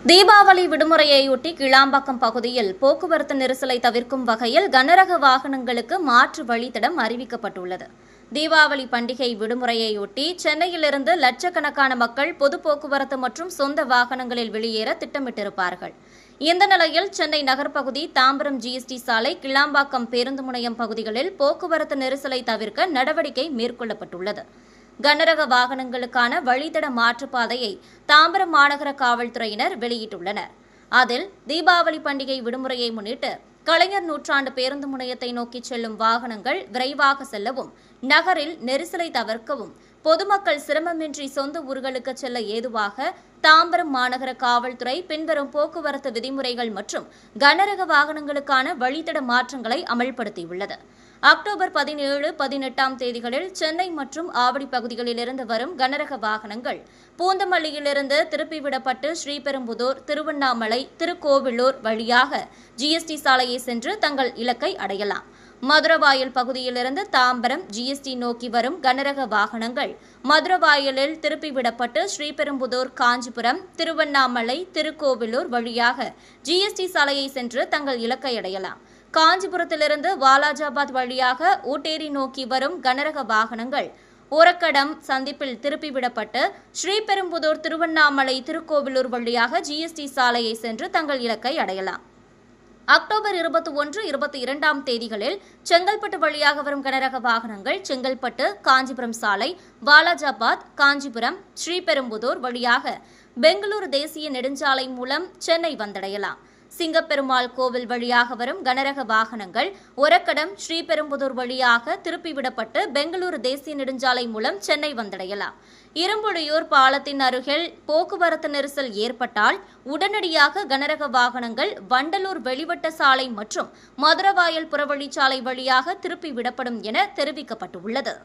தீபாவளி விடுமுறையையொட்டி கிளாம்பாக்கம் பகுதியில் போக்குவரத்து நெரிசலை தவிர்க்கும் வகையில் கனரக வாகனங்களுக்கு மாற்று வழித்தடம் அறிவிக்கப்பட்டுள்ளது. தீபாவளி பண்டிகை விடுமுறையையொட்டி சென்னையிலிருந்து லட்சக்கணக்கான மக்கள் பொது போக்குவரத்து மற்றும் சொந்த வாகனங்களில் வெளியேற திட்டமிட்டிருப்பார்கள். இந்த நிலையில் சென்னை நகர்பகுதி தாம்பரம் ஜிஎஸ்டி சாலை, கிளாம்பாக்கம் பேருந்து முனையம் பகுதிகளில் போக்குவரத்து நெரிசலை தவிர்க்க நடவடிக்கை மேற்கொள்ளப்பட்டுள்ளது. கனரக வாகனங்களுக்கான வழித்தட மாற்றுப்பாதையை தாம்பரம் மாநகர காவல்துறையினர் வெளியிட்டுள்ளனர். அதில் தீபாவளி பண்டிகை விடுமுறையை முன்னிட்டு கலைஞர் நூற்றாண்டு பேருந்து முனையத்தை நோக்கி செல்லும் வாகனங்கள் விரைவாக செல்லவும், நகரில் நெரிசலை தவிர்க்கவும், பொதுமக்கள் சிரமமின்றி சொந்த ஊர்களுக்கு செல்ல ஏதுவாக தாம்பரம் மாநகர காவல்துறை பின்வரும் போக்குவரத்து விதிமுறைகள் மற்றும் கனரக வாகனங்களுக்கான வழித்தட மாற்றங்களை அமல்படுத்தியுள்ளது. அக்டோபர் 17, 18ஆம் தேதிகளில் சென்னை மற்றும் ஆவடி பகுதிகளிலிருந்து வரும் கனரக வாகனங்கள் பூந்தமல்லியிலிருந்து திருப்பிவிடப்பட்டு ஸ்ரீபெரும்புதூர், திருவண்ணாமலை, திருக்கோவிலூர் வழியாக ஜிஎஸ்டி சாலையை சென்று தங்கள் இலக்கை அடையலாம். மதுரவாயல் பகுதியிலிருந்து தாம்பரம் ஜிஎஸ்டி நோக்கி வரும் கனரக வாகனங்கள் மதுரவாயலில் திருப்பிவிடப்பட்டு ஸ்ரீபெரும்புதூர், காஞ்சிபுரம், திருவண்ணாமலை, திருக்கோவிலூர் வழியாக ஜிஎஸ்டி சாலையை சென்று தங்கள் இலக்கை அடையலாம். காஞ்சிபுரத்திலிருந்து வாலாஜாபாத் வழியாக ஊட்டேரி நோக்கி வரும் கனரக வாகனங்கள் ஒரக்கடம் சந்திப்பில் திருப்பிவிடப்பட்டு ஸ்ரீபெரும்புதூர், திருவண்ணாமலை, திருக்கோவிலூர் வழியாக ஜிஎஸ்டி சாலையை சென்று தங்கள் இலக்கை அடையலாம். அக்டோபர் 21, 22ஆம் தேதிகளில் செங்கல்பட்டு வழியாக வரும் கனரக வாகனங்கள் செங்கல்பட்டு, காஞ்சிபுரம் சாலை, வாலாஜாபாத், காஞ்சிபுரம், ஸ்ரீபெரும்புதூர் வழியாக பெங்களூரு தேசிய நெடுஞ்சாலை மூலம் சென்னை வந்தடையலாம். சிங்கப்பெருமாள் கோவில் வழியாக வரும் கனரக வாகனங்கள் ஒரக்கடம், ஸ்ரீபெரும்புதூர் வழியாக திருப்பிவிடப்பட்டு பெங்களூரு தேசிய நெடுஞ்சாலை மூலம் சென்னை வந்தடையலாம். இரும்புலியூர் பாலத்தின் அருகில் போக்குவரத்து நெரிசல் ஏற்பட்டால் உடனடியாக கனரக வாகனங்கள் வண்டலூர் வெளிவட்ட சாலை மற்றும் மதுரவாயல் புறவழிச்சாலை வழியாக திருப்பிவிடப்படும் என தெரிவிக்கப்பட்டுள்ளது.